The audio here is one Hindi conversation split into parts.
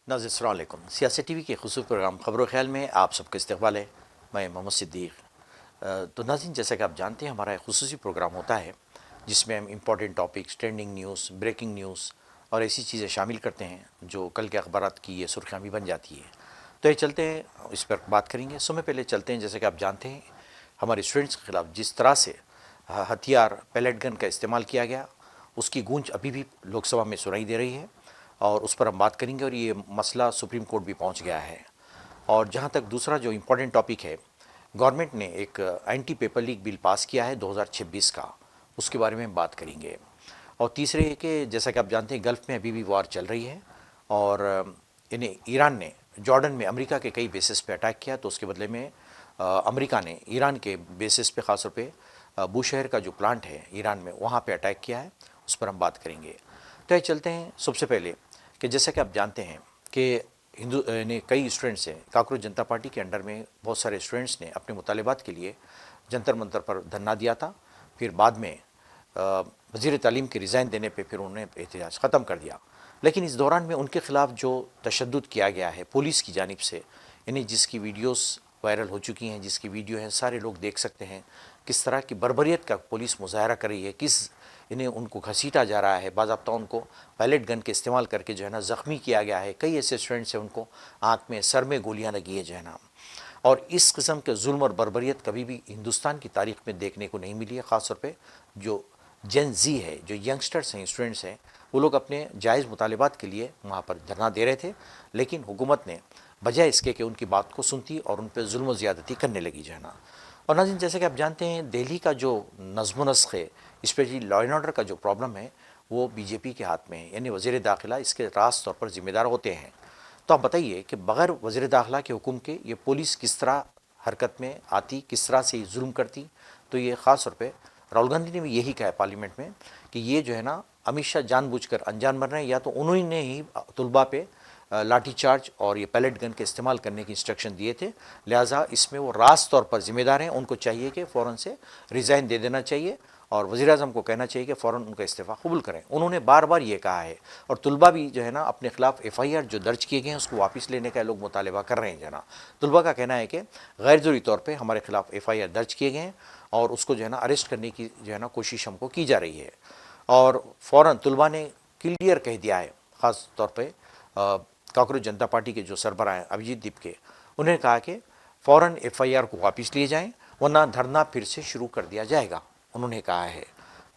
नाज़रीन अस्सलाम वालेकुम। सियासत टीवी के खुसूसी प्रोग्राम खबर ख्याल में आप सबका इस्तकबाल है। मैं मोहम्मद सिद्दीक। तो नाज़रीन, जैसा कि आप जानते हैं, हमारा एक खुसूसी प्रोग्राम होता है जिसमें हम important topics, trending news, breaking news और ऐसी चीज़ें शामिल करते हैं जो कल के अखबारात की ये सुर्खियाँ भी बन जाती है। तो ये चलते हैं, इस पर बात करेंगे। समय पहले चलते हैं, जैसे कि आप जानते हैं, हमारे स्टूडेंट्स के खिलाफ जिस तरह से हथियार पैलेट गन का इस्तेमाल किया गया, उसकी गूंज अभी भी लोकसभा में सुनाई दे रही है और उस पर हम बात करेंगे। और ये मसला सुप्रीम कोर्ट भी पहुंच गया है। और जहां तक दूसरा जो इम्पोर्टेंट टॉपिक है, गवर्नमेंट ने एक anti paper leak bill pass किया है 2026 का, उसके बारे में हम बात करेंगे। और तीसरे है कि जैसा कि आप जानते हैं, गल्फ़ में अभी भी वार चल रही है और इन्हें ईरान ने जॉर्डन में अमेरिका के कई बेसिस पे अटैक किया, तो उसके बदले में अमेरिका ने ईरान के बेसिस पे, ख़ास तौर पे बूशहर का जो प्लांट है ईरान में, वहाँ पे अटैक किया है। उस पर हम बात करेंगे। तो ये चलते हैं सबसे पहले कि जैसा कि आप जानते हैं कि हिंदू ने कई स्टूडेंट्स हैं, काकरोच जनता पार्टी के अंडर में बहुत सारे स्टूडेंट्स ने अपने मुतालिबात के लिए जंतर मंतर पर धरना दिया था। फिर बाद में वज़ीर तालीम के रिज़ाइन देने पे फिर उन्होंने एहतजाज ख़त्म कर दिया। लेकिन इस दौरान में उनके ख़िलाफ़ जो तशद्दुद किया गया है पुलिस की जानिब से, इन्हें जिसकी वीडियोस वायरल हो चुकी हैं, जिसकी वीडियो है सारे लोग देख सकते हैं, किस तरह की बर्बरियत का पुलिस मुजाहरा कर रही है, किस इन्हें उनको घसीटा जा रहा है, बाज़ाब्ता उनको पैलेट गन के इस्तेमाल करके जो है ना ज़ख्मी किया गया है। कई ऐसे स्टूडेंट्स हैं, उनको आँख में, सर में गोलियाँ लगी है जो है ना। और इस किस्म के जुल्म और बर्बरियत कभी भी हिंदुस्तान की तारीख़ में देखने को नहीं मिली है। ख़ास तौर पे जो जेन जी है, जो यंगस्टर्स हैं, स्टूडेंट्स हैं, वो लोग अपने जायज़ मुतालिबात के लिए वहाँ पर धरना दे रहे थे। लेकिन हुकूमत ने बजाय इसके कि उनकी बात को सुनती और उन पर जुल्म व ज़्यादती करने लगी जो है ना। और नाज़रीन, जैसे कि आप जानते हैं, दिल्ली का जो नज़्म व नस्क़ है, स्पेशली लॉ एंड ऑर्डर का जो प्रॉब्लम है, वो बीजेपी के हाथ में है, यानी वज़ीर दाखिला इसके रास तौर पर ज़िम्मेदार होते हैं। तो आप बताइए कि बग़ैर वज़ीर दाखिला के हुक्म के ये पुलिस किस तरह हरकत में आती, किस तरह से जुल्म करती। तो ये ख़ास तौर पे राहुल गांधी ने भी यही कहा है पार्लियामेंट में कि ये जो है ना, अमित शाह जानबूझकर अनजान बन रहे हैं, या तो उन्होंने ही तुलबा पे लाठी चार्ज और ये पैलेट गन के इस्तेमाल करने के इंस्ट्रक्शन दिए थे, लिहाजा इसमें वो रास तौर पर ज़िम्मेदार हैं। उनको चाहिए कि फ़ौरन से रिज़ाइन दे देना चाहिए और वज़ीर-ए-आज़म को कहना चाहिए कि फ़ौरन उनका इस्तीफ़ा कबूल करें। उन्होंने बार बार ये कहा है। और तुलबा भी जो है ना, अपने खिलाफ FIR जो दर्ज किए गए हैं उसको वापस लेने का लोग मुतालबा कर रहे हैं जो है ना। तुलबा का कहना है कि गैर ज़रूरी तौर पर हमारे खिलाफ FIR दर्ज किए गए हैं और उसको जो है ना अरेस्ट करने की जो है ना कोशिश हमको की जा रही है। और फ़ौरन तुलबा ने क्लियर कह दिया है, ख़ास तौर पर काकरोच जनता पार्टी के जो सरबराह हैं अभिजीत दीपके, उन्होंने कहा कि फ़ौरन FIR को वापस लिए जाएँ, वरना धरना फिर से शुरू कर दिया जाएगा, उन्होंने कहा है।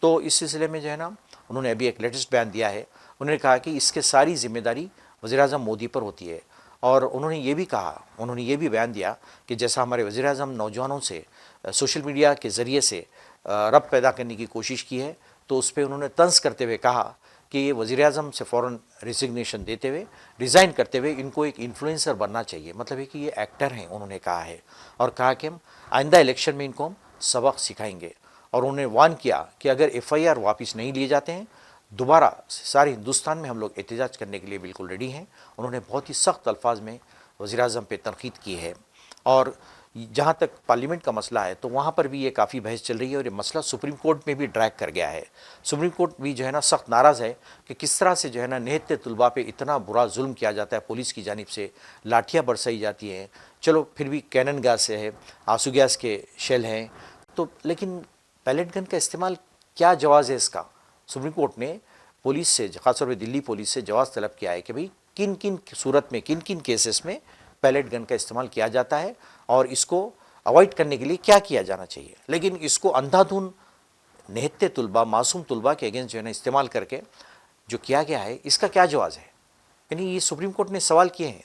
तो इस सिलसिले में जो है ना, उन्होंने अभी एक लेटेस्ट बयान दिया है। उन्होंने कहा कि इसके सारी जिम्मेदारी वज़ीर-ए-आज़म मोदी पर होती है। और उन्होंने ये भी कहा, उन्होंने ये भी बयान दिया कि जैसा हमारे वज़ीर-ए-आज़म नौजवानों से सोशल मीडिया के ज़रिए से रब्त पैदा करने की कोशिश की है, तो उस पर उन्होंने तंज़ करते हुए कहा कि ये वज़ीर-ए-आज़म से फ़ौरन रिज़िग्नेशन देते हुए, रिज़ाइन करते हुए इनको एक इन्फ्लुएंसर बनना चाहिए। मतलब है कि ये एक्टर हैं, उन्होंने कहा है। और कहा कि हम आइंदा इलेक्शन में इनको हम सबक सिखाएंगे। और उन्होंने वार्न किया कि अगर FIR वापस नहीं लिए जाते हैं, दोबारा सारे हिंदुस्तान में हम लोग एहतजाज करने के लिए बिल्कुल रेडी हैं। उन्होंने बहुत ही सख्त अल्फाज में वज़ीर-ए-आज़म पे तनकीद की है। और जहाँ तक पार्लियामेंट का मसला है, तो वहाँ पर भी ये काफ़ी बहस चल रही है और ये मसला सुप्रीम कोर्ट में भी ड्रैग कर गया है। सुप्रीम कोर्ट भी जो है ना सख्त नाराज़ है कि किस तरह से जो है ना निहत्ते तुलबा पे इतना बुरा जुल्म किया जाता है, पुलिस की जानिब से लाठियाँ बरसाई जाती हैं। चलो फिर भी कैनन गैस है, आंसू गैस के शेल हैं, तो लेकिन पैलेट गन का इस्तेमाल क्या जवाज़ है इसका? सुप्रीम कोर्ट ने पुलिस से, ख़ासतौर पर दिल्ली पुलिस से जवाज़ तलब किया है कि भाई किन किन सूरत में, किन किन केसेस में पैलेट गन का इस्तेमाल किया जाता है और इसको अवॉइड करने के लिए क्या किया जाना चाहिए। लेकिन इसको अंधाधुन निहत्ते तुलबा, मासूम तुलबा के अगेंस्ट जो है ना इस्तेमाल करके जो किया गया है, इसका क्या जवाज़ है? यानी ये सुप्रीम कोर्ट ने सवाल किए हैं।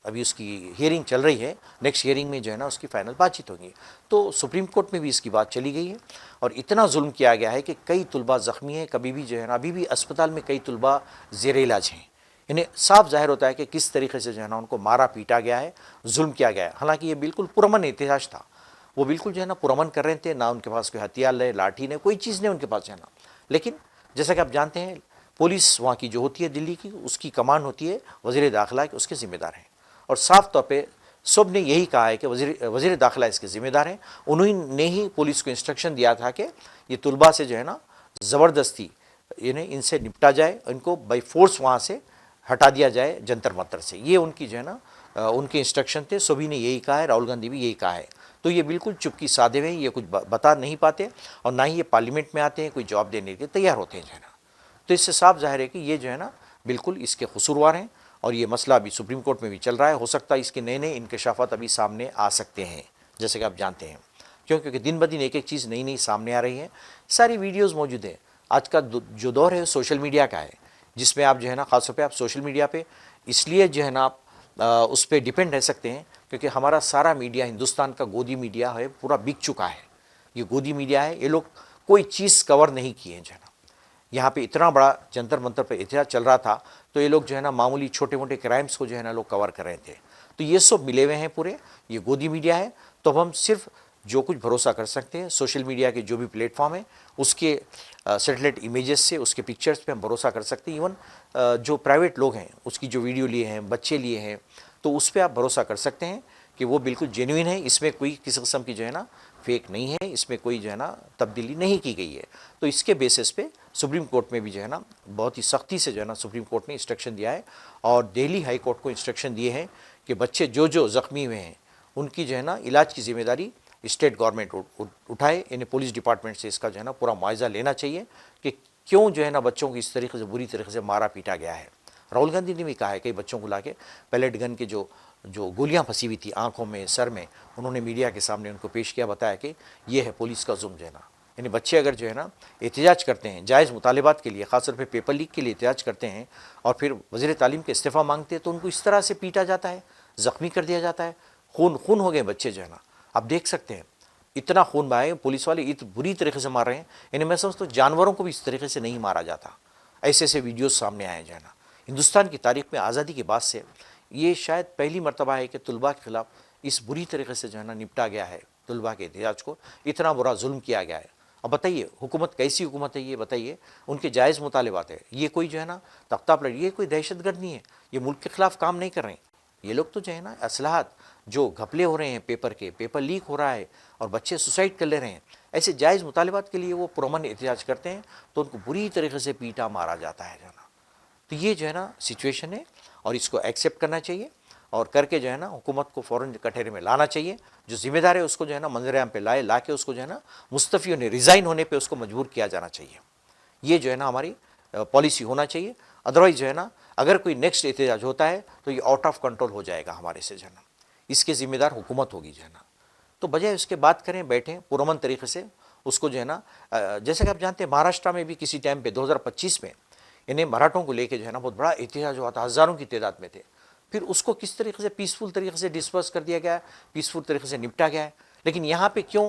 अभी उसकी हियरिंग चल रही है, नेक्स्ट हियरिंग में जो है ना उसकी फाइनल बातचीत होगी। तो सुप्रीम कोर्ट में भी इसकी बात चली गई है और इतना जुल्म किया गया है कि कई तुलबा ज़ख्मी हैं। कभी भी जो है ना, अभी भी अस्पताल में कई तुलबा ज़ेर इलाज हैं। इन्हें साफ ज़ाहिर होता है कि किस तरीके से जो है ना उनको मारा पीटा गया है, जुल्म किया गया है। हालांकि ये बिल्कुल पुरअमन एहतजाज था, वो बिल्कुल जो है ना पुरअमन कर रहे थे, ना उनके पास कोई हथियार है, लाठी ने, कोई चीज़ नहीं उनके पास जो है ना। लेकिन जैसा कि आप जानते हैं, पुलिस वहाँ की जो होती है दिल्ली की, उसकी कमांड होती है वज़ीर दाखिला के, उसके ज़िम्मेदार हैं। और साफ तौर पे सब ने यही कहा है कि वज़ीर दाखिला इसके ज़िम्मेदार हैं। उन्होंने ही पुलिस को इंस्ट्रक्शन दिया था कि ये तुलबा से जो है ना ज़बरदस्ती यानी इनसे निपटा जाए, इनको बाई फोर्स वहाँ से हटा दिया जाए जंतर मंतर से। ये उनकी जो है ना उनके इंस्ट्रक्शन थे। सभी ने यही कहा है, राहुल गांधी भी यही कहा है। तो ये बिल्कुल चुप्पी साधे हुए हैं, ये कुछ बता नहीं पाते और ना ही ये पार्लियामेंट में आते हैं, कोई जवाब देने के तैयार होते हैं जो है ना। तो इससे साफ जाहिर है कि ये जो है ना बिल्कुल इसके कसूरवार हैं और ये मसला अभी सुप्रीम कोर्ट में भी चल रहा है। हो सकता है इसके नए नए इंकशाफात अभी सामने आ सकते हैं, जैसे कि आप जानते हैं। क्यों? क्योंकि दिन ब दिन एक एक चीज़ नई नई सामने आ रही है, सारी वीडियोज़ मौजूद है। आज का जो दौर है सोशल मीडिया का है, जिसमें आप जो है ना ख़ासतौर पे आप सोशल मीडिया पे इसलिए जो है ना आप उस पर डिपेंड रह सकते हैं क्योंकि हमारा सारा मीडिया, हिंदुस्तान का गोदी मीडिया है, पूरा बिक चुका है। ये गोदी मीडिया है, ये लोग कोई चीज़ कवर नहीं किए जो है ना। यहाँ पे इतना बड़ा जंतर मंतर पे इतिहास चल रहा था, तो ये लोग जो है ना मामूली छोटे मोटे क्राइम्स को जो है ना लोग कवर कर रहे थे। तो ये सब मिले हुए हैं पूरे, ये गोदी मीडिया है। तो अब हम सिर्फ जो कुछ भरोसा कर सकते हैं सोशल मीडिया के जो भी प्लेटफॉर्म है उसके सैटेलाइट इमेजेस से, उसके पिक्चर्स पे हम भरोसा कर सकते हैं। इवन जो प्राइवेट लोग हैं उसकी जो वीडियो लिए हैं, बच्चे लिए हैं, तो उस पर आप भरोसा कर सकते हैं कि वो बिल्कुल जेन्युइन है। इसमें कोई किसी किस्म की जो है ना फेक नहीं है, इसमें कोई जो है ना तब्दीली नहीं की गई है। तो इसके बेसिस पे सुप्रीम कोर्ट में भी जो है ना बहुत ही सख्ती से जो है ना सुप्रीम कोर्ट ने इंस्ट्रक्शन दिया है और दिल्ली हाई कोर्ट को इंस्ट्रक्शन दिए हैं कि बच्चे जो जो ज़ख्मी हुए हैं उनकी जो है ना इलाज की जिम्मेदारी स्टेट गवर्नमेंट उठाए। इन्हें पुलिस डिपार्टमेंट से इसका जो है ना पूरा मुआवजा लेना चाहिए कि क्यों जो है ना बच्चों को इस तरीके से बुरी तरीके से मारा पीटा गया है। राहुल गांधी ने भी कहा है कई बच्चों को लाके पैलेट गन के जो गोलियां फंसी हुई थी आंखों में, सर में, उन्होंने मीडिया के सामने उनको पेश किया, बताया कि ये है पुलिस का जुल्म जो है ना। यानी बच्चे अगर जो है ना एहतजाज करते हैं जायज़ मुतालबात के लिए, ख़ासतौर पर पेपर लीक के लिए एहतजाज करते हैं और फिर वज़ीर तालीम के इस्तीफ़ा मांगते हैं, तो उनको इस तरह से पीटा जाता है, ज़ख्मी कर दिया जाता है, खून खून हो गए बच्चे जो है ना। आप देख सकते हैं इतना खून बहाए, पुलिस वाले इतनी बुरी तरीके से मार रहे हैं। यानी मैं समझता हूँ जानवरों को भी इस तरीके से नहीं मारा जाता। ऐसे ऐसे वीडियोस सामने आए जो है ना। हिंदुस्तान की तारीख में आज़ादी के बाद से ये शायद पहली मरतबा है कि तुलबा के खिलाफ इस बुरी तरीके से जो है ना निपटा गया है। तुलबा के एहतजाज को इतना बुरा जुल्म किया गया है। अब बताइए हुकूमत कैसी हुकूमत है ये बताइए, उनके जायज़ मुतालबात है। ये कोई जो है ना तख्ता पलट, ये कोई दहशतगर्द नहीं है, ये मुल्क के खिलाफ काम नहीं कर रहे हैं। ये लोग तो जो है ना असलाहत जो घपले हो रहे हैं, पेपर के पेपर लीक हो रहा है और बच्चे सुसाइड कर ले रहे हैं, ऐसे जायज़ मुतालबात के लिए वो पुरअमन एहतजाज करते हैं तो उनको बुरी तरीके से पीटा मारा जाता है जो है ना। तो ये जो है ना सिचुएशन है और इसको एक्सेप्ट करना चाहिए और करके जो है ना हुकूमत को फ़ौरन कटहरे में लाना चाहिए। जो जिम्मेदार है उसको जो है ना मंजर-ए-आम पे ला के उसको जो है ना मुस्तफ़ी होने, रिज़ाइन होने पे उसको मजबूर किया जाना चाहिए। ये जो है ना हमारी पॉलिसी होना चाहिए। अदरवाइज़ जो है ना अगर कोई नेक्स्ट एहतजाज होता है तो ये आउट ऑफ कंट्रोल हो जाएगा हमारे से जो है ना। इसके ज़िम्मेदार हुकूमत होगी जो है ना। तो बजाय उसके बात करें, बैठें पुरअमन तरीके से उसको जो है ना जैसे कि आप जानते हैं महाराष्ट्र में भी किसी टाइम पे 2025 में इन्हें मराठों को लेके जो है ना बहुत बड़ा एहतजाज हुआ था, हज़ारों की तादाद में थे। फिर उसको किस तरीके से पीसफुल तरीके से डिस्पर्स कर दिया गया है, पीसफुल तरीके से निपटा गया है। लेकिन यहाँ पे क्यों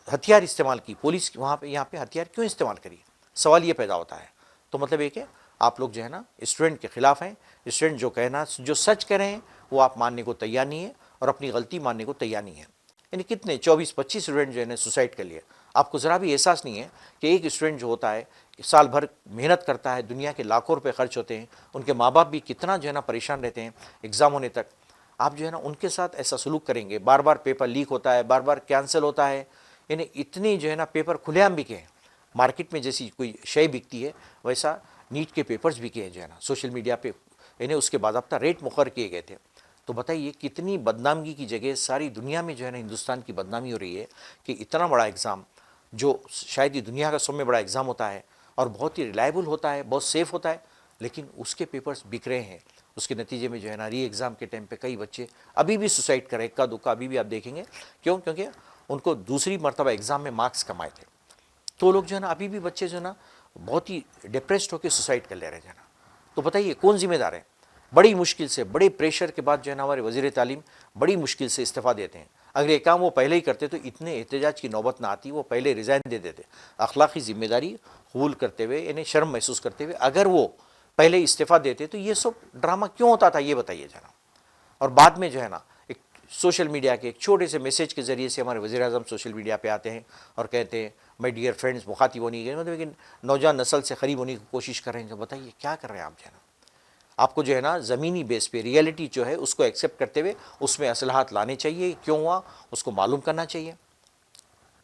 हथियार इस्तेमाल की पुलिस, वहाँ पे यहाँ पे हथियार क्यों इस्तेमाल करी, सवाल ये पैदा होता है। तो मतलब ये कि आप लोग जो है ना स्टूडेंट के खिलाफ हैं। स्टूडेंट जो कहना जो सच कह रहे हैं वो आप मानने को तैयार नहीं है और अपनी गलती मानने को तैयार नहीं है। यानी कितने 24-25 स्टूडेंट जो है ना सुसाइड कर लिए। आपको ज़रा भी एहसास नहीं है कि एक स्टूडेंट जो होता है साल भर मेहनत करता है, दुनिया के लाखों रुपए खर्च होते हैं, उनके माँ बाप भी कितना जो है ना परेशान रहते हैं एग्ज़ाम होने तक। आप जो है ना उनके साथ ऐसा सलूक करेंगे, बार बार पेपर लीक होता है, बार बार कैंसिल होता है। यानी इतनी जो है ना पेपर खुलेआम बिके हैं, मार्केट में जैसी कोई शय बिकती है वैसा नीट के पेपर्स बिके हैं जो है ना सोशल मीडिया पे। यानी उसके बाज़ाब्ता रेट मुक़र्रर किए गए थे। तो बताइए कितनी बदनामी की जगह सारी दुनिया में जो है ना हिंदुस्तान की बदनामी हो रही है कि इतना बड़ा एग्ज़ाम जो शायद ही दुनिया का सबसे बड़ा एग्ज़ाम होता है और बहुत ही रिलायबल होता है, बहुत सेफ़ होता है, लेकिन उसके पेपर्स बिक रहे हैं। उसके नतीजे में जो है ना री एग्ज़ाम के टाइम पे कई बच्चे अभी भी सुसाइड कर रहे हैं, इक्का दुक्का अभी भी आप देखेंगे। क्यों? क्योंकि उनको दूसरी मरतबा एग्ज़ाम में मार्क्स कमाए थे। तो लोग जो है ना अभी भी बच्चे जो है ना बहुत ही डिप्रेस्ड होकर सुसाइड कर ले रहे हैं ना। तो बताइए कौन जिम्मेदार है? बड़ी मुश्किल से, बड़े प्रेशर के बाद जो है ना हमारे वज़ीर तालीम बड़ी मुश्किल से इस्तीफ़ा देते हैं। अगर ये काम वो पहले ही करते तो इतने एहतजाज की नौबत ना आती, वो पहले रिज़ाइन दे देते। अखलाकी ज़िम्मेदारी कबूल करते हुए, इन्हें शर्म महसूस करते हुए अगर वो पहले इस्तीफ़ा देते तो ये सब ड्रामा क्यों होता था ये बताइए ज़रा। और बाद में जो है ना एक सोशल मीडिया के एक छोटे से मैसेज के ज़रिए से हमारे वज़ीर-ए-आज़म सोशल मीडिया पे आते हैं और कहते हैं माय डियर फ्रेंड्स, मुखातिब होने की मतलब, लेकिन नौजवान नस्ल से करीब होने की कोशिश कर रहे हैं। तो बताइए क्या कर रहे हैं आप जो है ना। आपको जो है ना ज़मीनी बेस पे रियलिटी जो है उसको एक्सेप्ट करते हुए उसमें असलाहत लाने चाहिए, क्यों हुआ उसको मालूम करना चाहिए।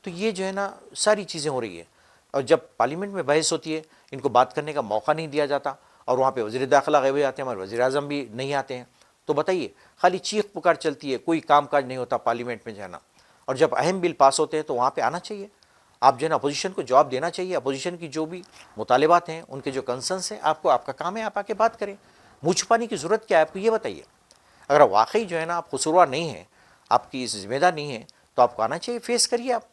तो ये जो है ना सारी चीज़ें हो रही है। और जब पार्लियामेंट में बहस होती है, इनको बात करने का मौका नहीं दिया जाता, और वहाँ पे वज़ीर दाखिला गए हुए आते हैं, हमारे वज़ीर आज़म भी नहीं आते हैं। तो बताइए, खाली चीख पुकार चलती है, कोई काम काज नहीं होता पार्लियामेंट में जो है ना। और जब अहम बिल पास होते हैं तो वहाँ पे आना चाहिए, आप जो है ना अपोजिशन को जवाब देना चाहिए। अपोजिशन की जो भी मुतालिबात हैं, उनके जो कंसर्न्स हैं, आपको आपका काम है आप आके बात करें। मुँह छुपाने की ज़रूरत क्या है, आपको ये बताइए। अगर वाकई जो है ना आप कसूरवार नहीं हैं, आपकी जिम्मेदार नहीं है, तो आपको आना चाहिए, फेस करिए। आप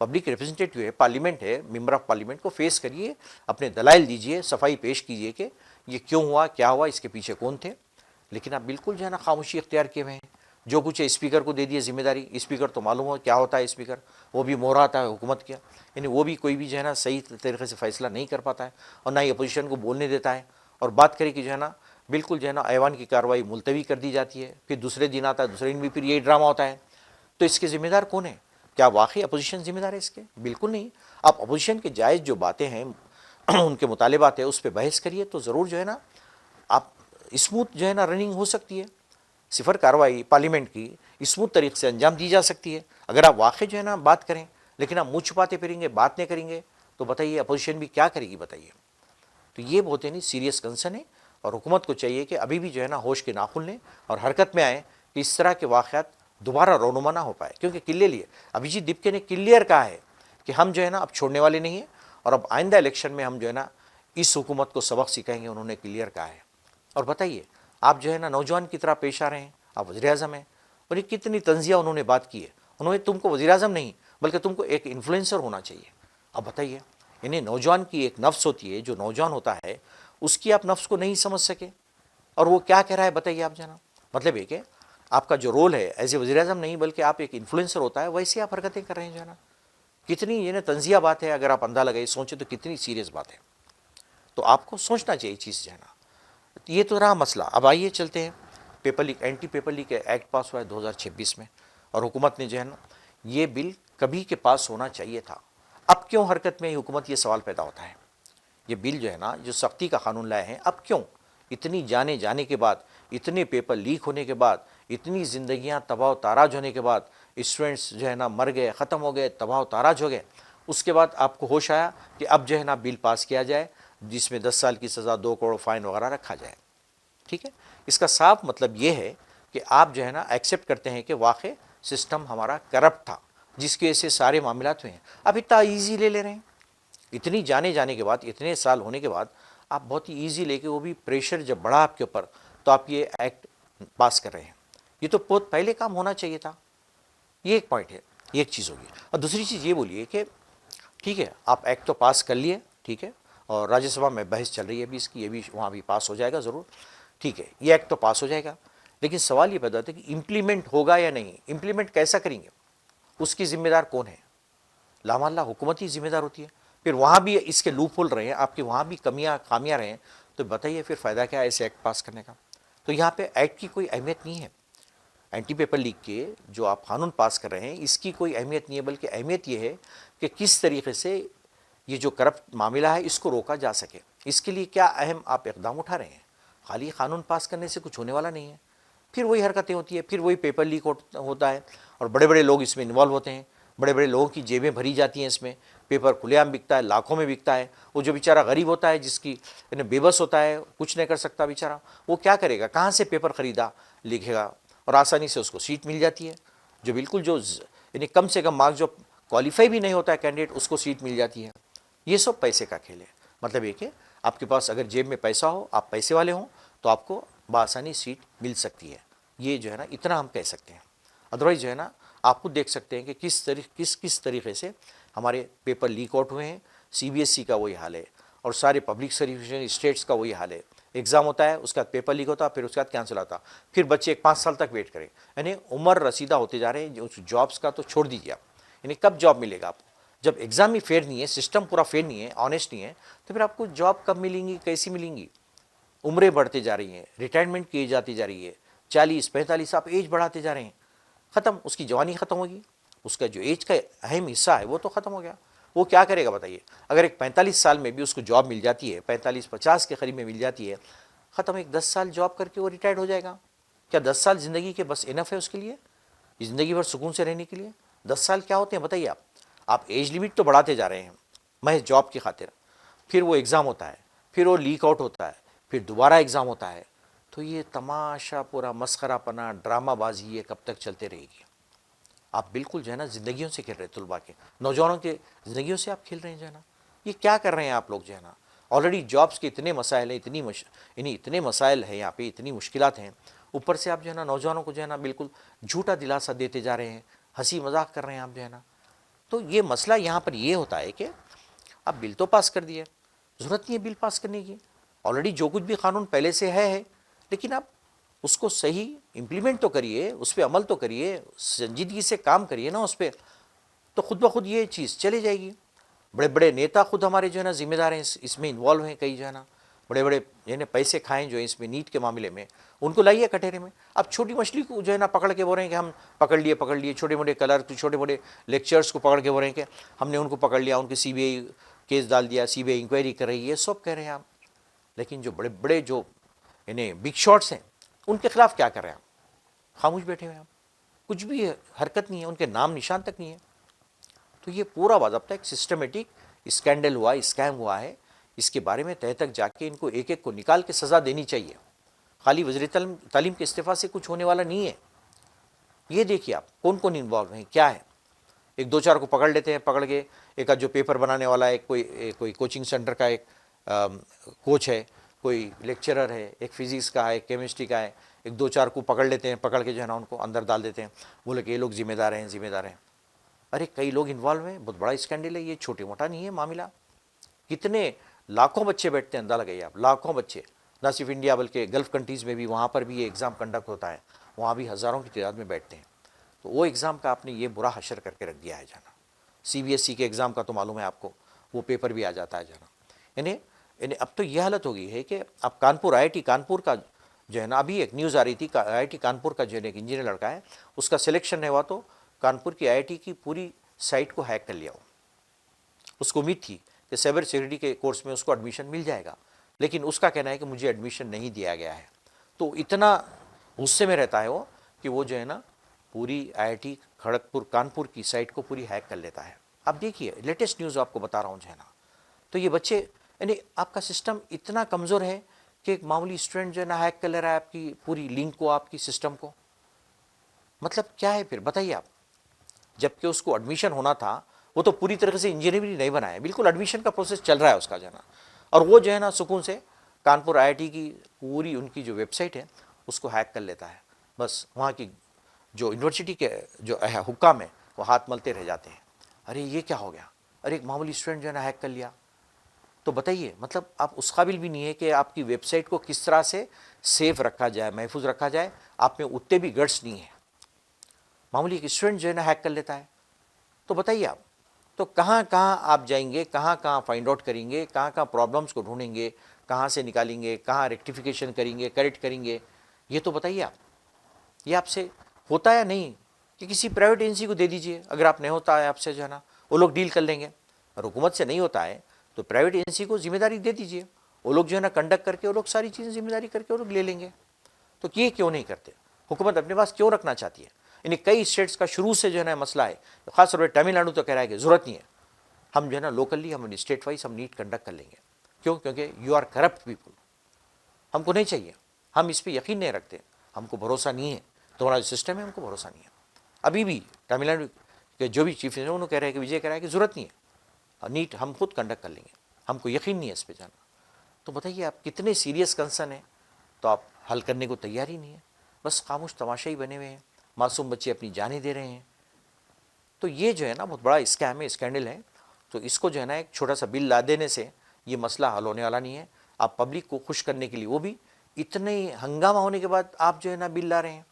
पब्लिक रिप्रेजेंटेटिव है, पार्लियामेंट है, मेंबर ऑफ पार्लियामेंट को फेस करिए, अपने दलाइल दीजिए, सफाई पेश कीजिए कि ये क्यों हुआ, क्या हुआ, इसके पीछे कौन थे। लेकिन आप बिल्कुल जो है ना खामोशी इख्तियार किए हुए हैं, जो कुछ है स्पीकर को दे दिए जिम्मेदारी। स्पीकर तो मालूम हो क्या होता है, स्पीकर वो भी मोहराता है हुकूमत का, यानी वो भी कोई भी जो है ना सही तरीके से फैसला नहीं कर पाता है, और ना ही अपोजिशन को बोलने देता है। और बात करें कि जो है ना बिल्कुल जो है ना ऐवान की कार्रवाई मुलतवी कर दी जाती है, फिर दूसरे दिन आता है, दूसरे दिन भी फिर यही ड्रामा होता है। तो इसके जिम्मेदार कौन है? क्या वाकई अपोजिशन जिम्मेदार है इसके? बिल्कुल नहीं। आप अपोजिशन के जायज़ जो बातें हैं उनके मुतालिबात है, उस पर बहस करिए, तो ज़रूर जो है ना आप स्मूथ जो है ना रनिंग हो सकती है। सिफर कार्रवाई पार्लियामेंट की स्मूथ तरीके से अंजाम दी जा सकती है, अगर आप वाकई जो है ना बात करें। लेकिन आप मुँह छुपाते फिरेंगे, बात नहीं करेंगे, तो बताइए अपोजिशन भी क्या करेगी, बताइए। तो ये बहुत ही नहीं सीरियस कंसर्न है, और हुकूमत को चाहिए कि अभी भी जो है ना होश के नाखुन लें और हरकत में आए कि इस तरह के वाक़यात दोबारा रोनुमा ना हो पाए। क्योंकि किले लिए अभिजीत दीपके ने क्लियर कहा है कि हम जो है ना अब छोड़ने वाले नहीं हैं, और अब आइंदा इलेक्शन में हम जो है ना इस हुकूमत को सबक सिखाएंगे, उन्होंने क्लियर कहा है। और बताइए, आप जो है ना नौजवान की तरह पेश आ रहे हैं, आप वज़ीर आज़म हैं, और ये कितनी तंज़िया उन्होंने बात की है। उन्होंने तुमको वज़ीर आज़म नहीं बल्कि तुमको एक इन्फ्लुएंसर होना चाहिए। अब बताइए, यानी नौजवान की एक नफ्स होती है, जो नौजवान होता है उसकी आप नफ्स को नहीं समझ सके, और वो क्या कह रहा है बताइए आप जना। मतलब है कि आपका जो रोल है एज ए वज़ीर आज़म नहीं बल्कि आप एक इन्फ्लुएंसर होता है, वैसे आप हरकतें कर रहे हैं जना। कितनी ये ना तंजिया बात है, अगर आप अंदा लगाए सोचें तो कितनी सीरियस बात है। तो आपको सोचना चाहिए चीज़ जो है ना। ये तो रहा मसला। अब आइए चलते हैं, paper leak, anti paper leak act पास हुआ है 2026 में, और हुकूमत ने जो है ना ये बिल कभी के पास होना चाहिए था। अब क्यों हरकत में हुकूमत, ये सवाल पैदा होता है। ये बिल जो है ना, जो सख्ती का कानून लाए हैं, अब क्यों इतनी जाने जाने के बाद, इतने पेपर लीक होने के बाद, इतनी ज़िंदगियां तबाह ताराज होने के बाद, स्टूडेंट्स जो है ना मर गए, ख़त्म हो गए, तबाह ताराज हो गए, उसके बाद आपको होश आया कि अब जो है ना बिल पास किया जाए जिसमें 10 साल की सज़ा, 2 करोड़ फाइन वगैरह रखा जाए। ठीक है, इसका साफ मतलब ये है कि आप जो है ना एक्सेप्ट करते हैं कि वाकई सिस्टम हमारा करप्ट था, जिसकी वजह से सारे मामलात हुए हैं। अब इतना ईजी ले रहे हैं, इतनी जाने जाने के बाद, इतने साल होने के बाद आप बहुत ही ईजी लेके, वो भी प्रेशर जब बढ़ा आपके ऊपर, तो आप ये एक्ट पास कर रहे हैं। ये तो बहुत पहले काम होना चाहिए था। ये एक पॉइंट है, ये एक चीज़ होगी। और दूसरी चीज़ ये बोलिए कि ठीक है आप एक्ट तो पास कर लिए, ठीक है, और राज्यसभा में बहस चल रही है अभी इसकी, ये भी वहाँ भी पास हो जाएगा ज़रूर, ठीक है, ये एक्ट तो पास हो जाएगा। लेकिन सवाल ये पैदा होता है कि इम्प्लीमेंट होगा या नहीं, इम्प्लीमेंट कैसा करेंगे, उसकी जिम्मेदार कौन है? लामाल्ला हुकूमत ही जिम्मेदार होती है। फिर वहाँ भी इसके लूप होल रहे हैं, आपके वहाँ भी कमियाँ खामियाँ रहे हैं, तो बताइए फिर फ़ायदा क्या है ऐसे एक्ट पास करने का। तो यहाँ पे एक्ट की कोई अहमियत नहीं है। एंटी पेपर लीक के जो आप कानून पास कर रहे हैं, इसकी कोई अहमियत नहीं है, बल्कि अहमियत ये है कि किस तरीके से ये जो करप्ट मामला है इसको रोका जा सके। इसके लिए क्या अहम आप इकदाम उठा रहे हैं? खाली कानून पास करने से कुछ होने वाला नहीं है। फिर वही हरकतें होती है, फिर वही पेपर लीक होता है, और बड़े बड़े लोग इसमें इन्वॉल्व होते हैं, बड़े बड़े लोगों की जेबें भरी जाती हैं इसमें। पेपर खुलेआम बिकता है, लाखों में बिकता है। वो जो बेचारा गरीब होता है, जिसकी यानी बेबस होता है, कुछ नहीं कर सकता बेचारा, वो क्या करेगा, कहाँ से पेपर ख़रीदा लिखेगा, और आसानी से उसको सीट मिल जाती है। जो बिल्कुल जो यानी कम से कम मार्क्स जो क्वालिफाई भी नहीं होता है कैंडिडेट, उसको सीट मिल जाती है। ये सब पैसे का खेल है। मतलब ये कि आपके पास अगर जेब में पैसा हो, आप पैसे वाले हों, तो आपको बआसानी सीट मिल सकती है। ये जो है ना इतना हम कह सकते हैं। अदरवाइज़ जो है ना आप खुद देख सकते हैं कि किस तरीके से हमारे पेपर लीक आउट हुए हैं। सीबीएसई का वही हाल है, और सारे पब्लिक सर्विस स्टेट्स का वही हाल है। एग्ज़ाम होता है, उसके बाद पेपर लीक होता है, फिर उसके बाद कैंसिल होता, फिर बच्चे एक 5 साल तक वेट करें। यानी उम्र रसीदा होते जा रहे हैं। जो जॉब्स का तो छोड़ दीजिए आप, यानी कब जॉब मिलेगा आपको? जब एग्ज़ाम ही फेयर नहीं है, सिस्टम पूरा फेयर नहीं है, ऑनेस्ट नहीं है, तो फिर आपको जॉब कब मिलेंगी, कैसी मिलेंगी? उम्रें बढ़ते जा रही हैं, रिटायरमेंट की एज आती जा रही है, 40-45 आप एज बढ़ाते जा रहे हैं, ख़त्म, उसकी जवानी ख़त्म होगी, उसका जो एज का अहम हिस्सा है वो तो ख़त्म हो गया। वो क्या करेगा बताइए? अगर एक 45 साल में भी उसको जॉब मिल जाती है, 45-50 के करीब में मिल जाती है, ख़त्म, एक 10 साल जॉब करके वो रिटायर्ड हो जाएगा। क्या 10 साल ज़िंदगी के बस इनफ है उसके लिए, ज़िंदगी भर सुकून से रहने के लिए? 10 साल क्या होते हैं बताइए आप एज लिमिट तो बढ़ाते जा रहे हैं महज जॉब की खातिर। फिर वो एग्ज़ाम होता है, फिर वो लीक आउट होता है, फिर दोबारा एग्ज़ाम होता है। तो ये तमाशा, पूरा मस्खरापना, ड्रामाबाजी, ये कब तक चलते रहेगी? आप बिल्कुल जो है ना ज़िंदगियों से खेल रहे हैं, तलबा के, नौजवानों के ज़िंदगियों से आप खेल रहे हैं जो है ना। ये क्या कर रहे हैं आप लोग जो है ना? ऑलरेडी जॉब्स के इतने मसाइल हैं, इतने मसाइल हैं यहाँ पे, इतनी मुश्किलात हैं, ऊपर से आप जो है ना नौजवानों को जो है ना बिल्कुल झूठा दिलासा देते जा रहे हैं, हंसी मजाक कर रहे हैं आप जो है ना। तो ये मसला यहाँ पर ये होता है कि आप बिल तो पास कर दिए, ज़रूरत नहीं है बिल पास करने की, ऑलरेडी जो कुछ भी कानून पहले से है, लेकिन आप उसको सही इम्प्लीमेंट तो करिए, उस पर अमल तो करिए, संजीदगी से काम करिए ना उस पर, तो खुद ब खुद ये चीज़ चली जाएगी। बड़े बड़े नेता खुद हमारे जो है ना जिम्मेदार हैं, इसमें इन्वॉल्व हैं कई जो है ना, बड़े बड़े यानी पैसे खाएं जो है इसमें नीट के मामले में, उनको लाइए कटहरे में। अब छोटी मछली को जो है ना पकड़ के बोल रहे हैं कि हम पकड़ लिए, छोटे मोटे कलर, छोटे मोटे लेक्चर्स को पकड़ के बोल रहे हैं कि हमने उनको पकड़ लिया, उनके सीबीआई केस डाल दिया, सीबीआई इंक्वायरी कर रही है, सब कह रहे हैं आप। लेकिन जो बड़े बड़े जो यानी बिग शॉट्स हैं, उनके खिलाफ क्या कर रहे हैं आप? खामोश बैठे हुए हैं आप, कुछ भी हरकत नहीं है, उनके नाम निशान तक नहीं है। तो ये पूरा बाज़ाब्ता एक सिस्टमेटिक स्कैंडल हुआ, स्कैम हुआ है। इसके बारे में तह तक जाके इनको एक एक को निकाल के सज़ा देनी चाहिए। खाली वज़ीर तालीम के इस्तीफ़ा से कुछ होने वाला नहीं है। ये देखिए आप कौन कौन इन्वॉल्व हैं, क्या है। एक दो चार को पकड़ लेते हैं, पकड़ के एक आध जो पेपर बनाने वाला है, कोई कोचिंग सेंटर का एक कोच है, कोई लेक्चरर है, एक फिजिक्स का है, केमिस्ट्री का है, एक दो चार को पकड़ लेते हैं, पकड़ के जो है ना उनको अंदर डाल देते हैं, बोले कि ये लोग जिम्मेदार हैं। अरे कई लोग इन्वॉल्व हैं, बहुत बड़ा स्कैंडल है ये, छोटे मोटा नहीं है मामला। कितने लाखों बच्चे बैठते हैं, अंदाजा लगाइए आप, लाखों बच्चे, ना सिर्फ इंडिया बल्कि गल्फ़ कंट्रीज़ में भी, वहाँ पर भी ये एग्ज़ाम कंडक्ट होता है, वहाँ भी हज़ारों की तादाद में बैठते हैं। तो वो एग्ज़ाम का आपने ये बुरा हशर करके रख दिया है जाना। सीबीएसई के एग्ज़ाम का तो मालूम है आपको, वो पेपर भी आ जाता है जाना। यानी अब तो ये हालत हो गई है कि अब कानपुर, IIT कानपुर का जो है ना, अभी एक न्यूज़ आ रही थी, IIT कानपुर का जो है एक इंजीनियर लड़का है, उसका सिलेक्शन है हुआ, तो कानपुर की IIT की पूरी साइट को हैक कर लिया हो। उसको उम्मीद थी कि साइबर सिक्योरिटी के कोर्स में उसको एडमिशन मिल जाएगा, लेकिन उसका कहना है कि मुझे एडमिशन नहीं दिया गया है। तो इतना गुस्से में रहता है वो कि वो जो है ना पूरी IIT खड़गपुर कानपुर की साइट को पूरी हैक कर लेता है। अब देखिए लेटेस्ट न्यूज़ आपको बता रहा हूँ जो है ना। तो ये बच्चे यानी आपका सिस्टम इतना कमज़ोर है कि एक मामूली स्टूडेंट जो है ना हैक कर ले रहा है आपकी पूरी लिंक को, आपकी सिस्टम को। मतलब क्या है फिर बताइए आप। जबकि उसको एडमिशन होना था, वो तो पूरी तरीके से इंजीनियरिंग नहीं बनाया, बिल्कुल एडमिशन का प्रोसेस चल रहा है उसका जो है ना, और वो जो है ना सुकून से कानपुर IIT की पूरी उनकी जो वेबसाइट है उसको हैक कर लेता है। बस वहाँ की जो यूनिवर्सिटी के जो हुक्काम है वो हाथ मलते रह जाते हैं। अरे ये क्या हो गया, अरे एक मामूली स्टूडेंट जो है ना हैक कर लिया। तो बताइए मतलब आप उस काबिल भी नहीं है कि आपकी वेबसाइट को किस तरह से सेफ रखा जाए, महफूज रखा जाए, आप में उतने भी गट्स नहीं है। मामूली एक स्टूडेंट जो है ना हैक कर लेता है। तो बताइए आप, तो कहाँ कहाँ आप जाएंगे, कहाँ कहाँ फाइंड आउट करेंगे, कहाँ कहाँ प्रॉब्लम्स को ढूंढेंगे, कहाँ से निकालेंगे, कहाँ रेक्टिफिकेशन करेंगे, करेक्ट करेंगे, ये तो बताइए आप। ये आपसे होता है नहीं कि किसी प्राइवेट एजेंसी को दे दीजिए, अगर आप नहीं होता है आपसे जो है ना, वो लोग डील कर लेंगे। और हुकूमत से नहीं होता है तो प्राइवेट एजेंसी को जिम्मेदारी दे दीजिए, वो लोग जो है ना कंडक्ट करके, वो लोग सारी चीज़ें जिम्मेदारी करके वो लोग ले लेंगे। तो ये क्यों नहीं करते, हुकूमत अपने पास क्यों रखना चाहती है? यानी कई स्टेट्स का शुरू से जो है ना मसला है, खासतौर पर तमिलनाडु तो कह रहा है कि ज़रूरत नहीं है, हम जो है ना लोकली, हम स्टेट वाइज हम नीट कंडक्ट कर लेंगे। क्यों? क्योंकि यू आर करप्ट पीपल, हमको नहीं चाहिए, हम इस पर यकीन नहीं रखते, हमको भरोसा नहीं है, तुम्हारा जो सिस्टम है हमको भरोसा नहीं है। अभी भी तमिलनाडु के जो भी चीफ मिनिस्टर उन्होंने कह रहे हैं कि विजय कह रहा है कि ज़रूरत नहीं है, नीट हम खुद कंडक्ट कर लेंगे, हमको यकीन नहीं है इस पर जाना। तो बताइए आप कितने सीरियस कंसर्न है, तो आप हल करने को तैयार ही नहीं है, बस खामोश तमाशा ही बने हुए हैं, मासूम बच्चे अपनी जानें दे रहे हैं। तो ये जो है ना बहुत बड़ा स्कैम है, स्कैंडल है। तो इसको जो है ना एक छोटा सा बिल ला देने से ये मसला हल होने वाला नहीं है। आप पब्लिक को खुश करने के लिए, वो भी इतने हंगामा होने के बाद आप जो है ना बिल ला रहे हैं।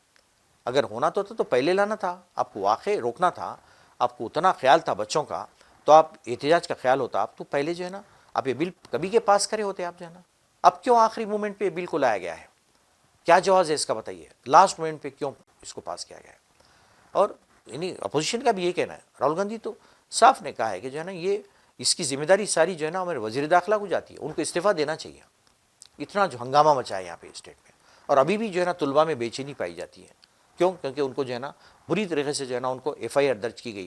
अगर होना तो पहले लाना था, आपको वाकई रोकना था, आपको उतना ख्याल था बच्चों का, तो आप एहतिजाज का ख्याल होता, आप तो पहले जो है ना आप ये बिल कभी के पास करे होते आप जो है ना। अब क्यों आखिरी मोमेंट पे बिल को लाया गया है, क्या जवाब है इसका बताइए, लास्ट मोमेंट पे क्यों इसको पास किया गया है? और यानी अपोजिशन का भी ये कहना है, राहुल गांधी तो साफ ने कहा है कि जो है ना ये इसकी जिम्मेदारी सारी जो है ना हमारे वजीर दाखिला को जाती है, उनको इस्तीफ़ा देना चाहिए। इतना जो हंगामा मचा है यहाँ पे स्टेट में। और अभी भी जो है ना तुलबा में बेचैनी पाई जाती है। क्यों? क्योंकि उनको जो है ना बुरी तरीके से जो है ना उनको FIR दर्ज की गई,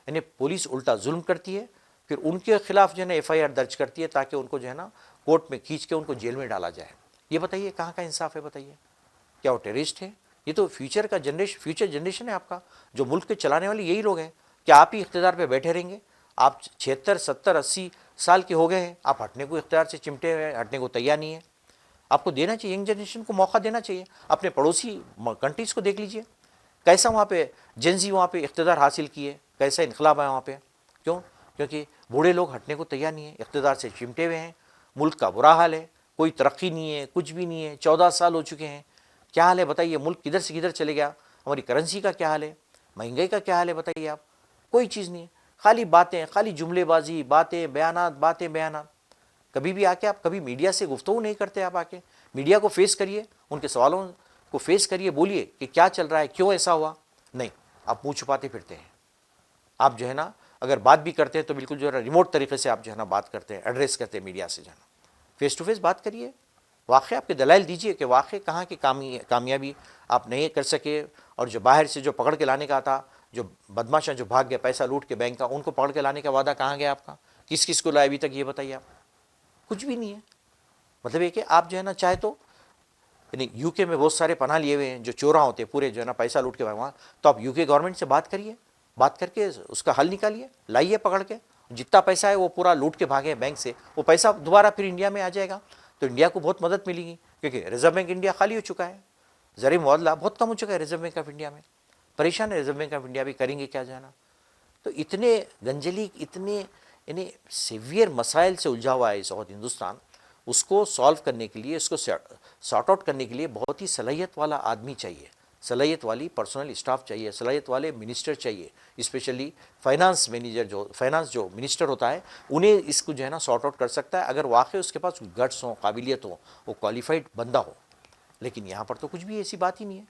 यानी पुलिस उल्टा जुल्म करती है, फिर उनके खिलाफ जो है ना FIR दर्ज करती है ताकि उनको जो है ना कोर्ट में खींच के उनको जेल में डाला जाए। ये बताइए कहाँ का इंसाफ है? बताइए, क्या वो टेररिस्ट है? ये तो फ्यूचर जनरेशन है आपका, जो मुल्क के चलाने वाले यही लोग हैं। क्या आप ही इख्तियार पे बैठे रहेंगे? आप 76, 70, 80 साल के हो गए हैं, आप हटने को इख्तियार से चिमटे हुए, हटने को तैयार नहीं है। आपको देना चाहिए, यंग जनरेशन को मौका देना चाहिए। अपने पड़ोसी कंट्रीज को देख लीजिए, कैसा वहाँ पे जेंजी वहाँ पे इख्तियार हासिल किए, कैसा इनकलाब है वहाँ पे। क्यों? क्योंकि बूढ़े लोग हटने को तैयार नहीं है, इख्तियार से चिमटे हुए हैं, मुल्क का बुरा हाल है, कोई तरक्की नहीं है, कुछ भी नहीं है। 14 साल हो चुके हैं, क्या हाल है बताइए? मुल्क किधर से किधर चले गया। हमारी करेंसी का क्या हाल है, महंगाई का क्या हाल है बताइए आप? कोई चीज़ नहीं है, खाली बातें, खाली जुमलेबाजी, बातें बयानात, बातें बयानात। कभी भी आके आप कभी मीडिया से गुफ्तगू नहीं करते। आप आके मीडिया को फेस करिए, उनके सवालों को फेस करिए, बोलिए कि क्या चल रहा है, क्यों ऐसा हुआ। नहीं, आप मुँह छुपाते फिरते हैं। आप जो है ना अगर बात भी करते हैं तो बिल्कुल जो है रिमोट तरीके से आप जो है ना बात करते हैं, एड्रेस करते हैं मीडिया से। जो है ना फेस टू फेस बात करिए, वाक़ई आपके दलाइल दीजिए कि वाक़ई कहाँ की कामयाबी आप नहीं कर सके, और जो बाहर से जो पकड़ के लाने का था, जो बदमाशा जो भाग गया पैसा लूट के बैंक का, उनको पकड़ के लाने का वादा कहाँ गया आपका? किस किस को लाया अभी तक, ये बताइए आप? कुछ भी नहीं है। मतलब ये कि आप जो है ना चाहे तो यानी यूके में बहुत सारे पनाह लिए हुए हैं जो चोरा होते हैं पूरे, जो है ना पैसा लूट के वहाँ, तो आप यूके गवर्नमेंट से बात करिए, बात करके उसका हल निकालिए, लाइए पकड़ के। जितना पैसा है वो पूरा लूट के भागे बैंक से, वो पैसा दोबारा फिर इंडिया में आ जाएगा, तो इंडिया को बहुत मदद मिलेगी। क्योंकि रिजर्व बैंक इंडिया खाली हो चुका है, ज़रिए मुआवजा बहुत कम हो चुका है रिजर्व बैंक ऑफ इंडिया में। परेशान है रिजर्व बैंक ऑफ इंडिया भी, करेंगे क्या जाना। तो इतने गंजली, इतने यानी सीवियर मसाइल से उलझा हुआ है साउथ हिंदुस्तान। उसको सॉल्व करने के लिए, उसको सॉर्ट आउट करने के लिए बहुत ही सलाहियत वाला आदमी चाहिए, सलाहियत वाली पर्सनल स्टाफ चाहिए, सलाहियत वाले मिनिस्टर चाहिए। स्पेशली फाइनेंस मैनेजर, जो फाइनेंस जो मिनिस्टर होता है, उन्हें इसको जो है ना सॉर्ट आउट कर सकता है, अगर वाकई उसके पास गट्स हो, काबिलियत हो, वो क्वालिफाइड बंदा हो। लेकिन यहाँ पर तो कुछ भी ऐसी बात ही नहीं है,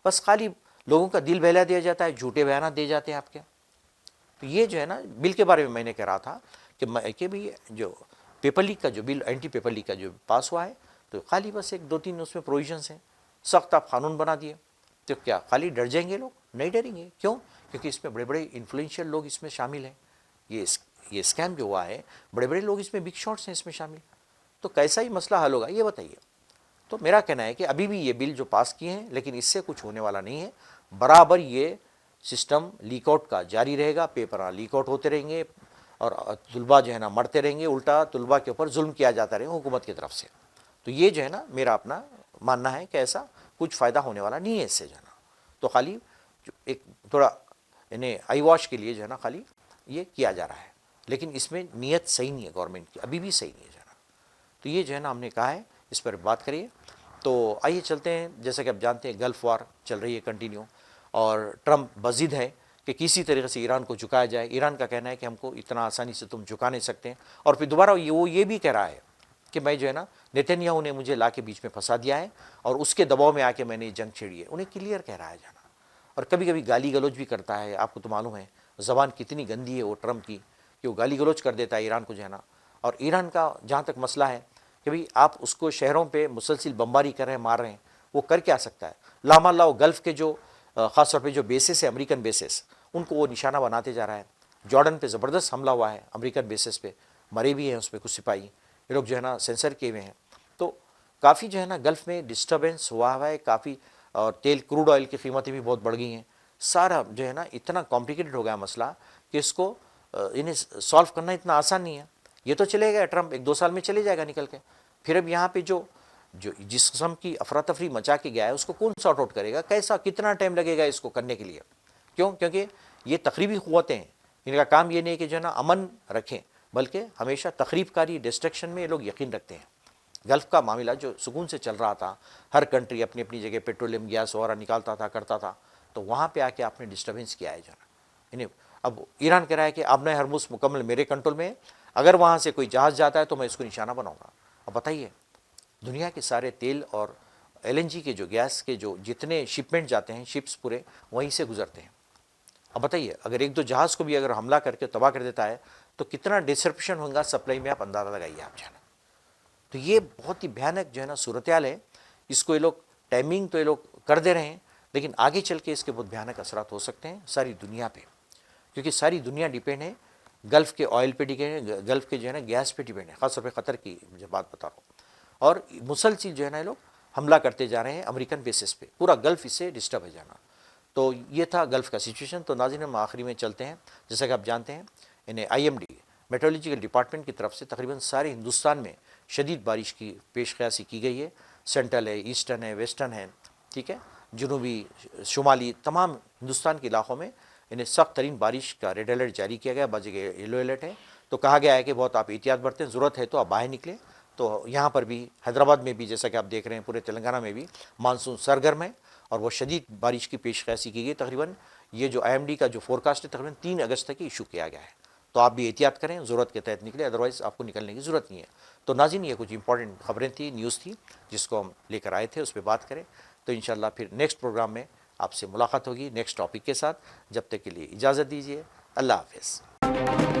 बस खाली लोगों का दिल बहला दिया जाता है, झूठे बयान दिए जाते हैं आपके। तो ये जो है ना बिल के बारे में मैंने कह रहा था कि भी जो पेपर लीक का जो बिल, एंटी पेपर लीक का जो पास हुआ है, तो खाली बस एक दो तीन उसमें प्रोविजंस हैं, सख्त आप कानून बना दिए, तो क्या खाली डर जाएंगे लोग? नहीं डरेंगे। क्यों? क्योंकि इसमें बड़े बड़े इन्फ्लुएंशियल लोग इसमें शामिल हैं। ये स्कैम जो हुआ है, बड़े बड़े लोग इसमें, बिग शॉट्स हैं इसमें शामिल। तो कैसा ही मसला हल होगा ये बताइए। तो मेरा कहना है कि अभी भी ये बिल जो पास किए हैं, लेकिन इससे कुछ होने वाला नहीं है। बराबर ये सिस्टम लीक आउट का जारी रहेगा, पेपर लीक आउट होते रहेंगे, और तुलबा जो है ना मरते रहेंगे, उल्टा तुलबा के ऊपर जुल्म किया जाता रहेगा हुकूमत की तरफ से। तो ये जो है ना मेरा अपना मानना है कि ऐसा कुछ फ़ायदा होने वाला नहीं है इससे जो है ना। तो खाली एक थोड़ा यानी आई वॉश के लिए जो है ना खाली ये किया जा रहा है, लेकिन इसमें नीयत सही नहीं है गवर्नमेंट की, अभी भी सही नहीं है जो है ना। तो ये जो है ना हमने कहा है इस पर बात करिए। तो आइए चलते हैं, जैसा कि आप जानते हैं गल्फ़ वार चल रही है कंटिन्यू, और ट्रम्प बज़िद है कि किसी तरीके से ईरान को झुकाया जाए। ईरान का कहना है कि हमको इतना आसानी से तुम झुका नहीं सकते हैं, और फिर दोबारा वो ये भी कह रहा है कि मैं जो है ना नेतन्याहू ने मुझे ला के बीच में फंसा दिया है, और उसके दबाव में आके मैंने जंग छेड़ी है। उन्हें क्लियर कह रहा है जाना, और कभी कभी गाली गलौज भी करता है। आपको तो मालूम है ज़बान कितनी गंदी है वो ट्रम्प की, कि वो गाली गलौज कर देता है ईरान को जो है ना। और ईरान का जहाँ तक मसला है कि भाई आप उसको शहरों पे मुसलसिल बमबारी कर रहे हैं, मार रहे हैं, वो कर क्या सकता है? लामाल्ला वो गल्फ़ के जो ख़ास तौर पे जो बेसिस है, अमेरिकन बेसिस, उनको वो निशाना बनाते जा रहा है। जॉर्डन पे ज़बरदस्त हमला हुआ है अमेरिकन बेसिस पे, मरे भी हैं उसमें कुछ सिपाही, ये लोग जो है ना सेंसर किए हुए हैं। तो काफ़ी जो है ना गल्फ़ में डिस्टर्बेंस हुआ है काफ़ी, और तेल, क्रूड ऑयल की कीमतें भी बहुत बढ़ गई हैं। सारा जो है ना इतना कॉम्प्लिकेटेड हो गया मसला कि इसको इन्हें सॉल्व करना इतना आसान नहीं है। ये तो चलेगा, ट्रम्प एक दो साल में चले जाएगा निकल के। फिर अब यहाँ पे जो जो जिस किस्म की अफरा तफरी मचा के गया है, उसको कौन सॉर्ट आउट करेगा? कैसा, कितना टाइम लगेगा इसको करने के लिए? क्यों? क्योंकि ये तकरीबी क़ुव्वतें हैं, इनका काम ये नहीं कि जो है ना अमन रखें, बल्कि हमेशा तखरीबकारी, डिस्ट्रक्शन में ये लोग यकीन रखते हैं। गल्फ़ का मामला जो सुकून से चल रहा था, हर कंट्री अपनी अपनी जगह पेट्रोलियम गैस वगैरह निकालता था, करता था, तो वहाँ पे आके आपने डिस्टर्बेंस किया है जो है। इन्हें अब ईरान कह रहा है कि अब नए हरमुज़ मुकम्मल मेरे कंट्रोल में है, अगर वहाँ से कोई जहाज़ जाता है तो मैं इसको निशाना बनाऊंगा। अब बताइए, दुनिया के सारे तेल और LNG के जो गैस के जो जितने शिपमेंट जाते हैं, शिप्स पूरे वहीं से गुजरते हैं। अब बताइए, अगर एक दो जहाज़ को भी अगर हमला करके तबाह कर देता है तो कितना डिसरप्शन होगा सप्लाई में, आप अंदाज़ा लगाइए आप जाना। तो ये बहुत ही भयानक जो है ना सूरत हाल है। इसको ये लोग टाइमिंग तो ये लोग कर दे रहे हैं, लेकिन आगे चल के इसके बहुत भयानक असरात हो सकते हैं सारी दुनिया पे, क्योंकि सारी दुनिया डिपेंड है गल्फ़ के ऑयल पे डिपेंड है, गल्फ़ के जो है ना गैस पे डिपेंड है, ख़ासतौर पे क़तर की जो बात बता रहा हूँ। और मुसलसिल जो है ना ये लोग हमला करते जा रहे हैं अमेरिकन बेसिस पे, पूरा गल्फ़ इससे डिस्टर्ब हो जाना। तो ये था गल्फ़ का सिचुएशन। तो नाज़रीन हम आखिरी में चलते हैं। जैसा कि आप जानते हैं इन्हें IMD मेट्रोलॉजिकल डिपार्टमेंट की तरफ से तकरीबन सारे हिंदुस्तान में शदीद बारिश की पेशकयासी की गई है। सेंट्रल है, ईस्टर्न है, वेस्टर्न है, ठीक है, जनूबी, शुमाली, तमाम हिंदुस्तान के इलाकों में इन्हें सख्त तरीन बारिश का रेड अलर्ट जारी किया गया, बाकी जगह येलो अलर्ट है। तो कहा गया है कि बहुत आप एहतियात बरतें, ज़रूरत है तो आप बाहर निकलें। तो यहाँ पर भी हैदराबाद में भी जैसा कि आप देख रहे हैं, पूरे तेलंगाना में भी मानसून सरगर्म है और वो शदीद बारिश की पेशकयासी की गई। तकरीबन ये जो IMD का जो फोरकास्ट है तकरीबन 3 अगस्त तक इशू किया गया है। तो आप भी एहतियात करें, ज़रूरत के तहत निकले, अदरवाइज़ आपको निकलने की ज़रूरत नहीं है। तो नाज़रीन ये कुछ इंपॉर्टेंट खबरें थी, न्यूज़ थी, जिसको हम लेकर आए थे, उस पर बात करें। तो इंशाल्लाह फिर नेक्स्ट प्रोग्राम में आपसे मुलाकात होगी नेक्स्ट टॉपिक के साथ। जब तक के लिए इजाज़त दीजिए, अल्लाह हाफ़िज़।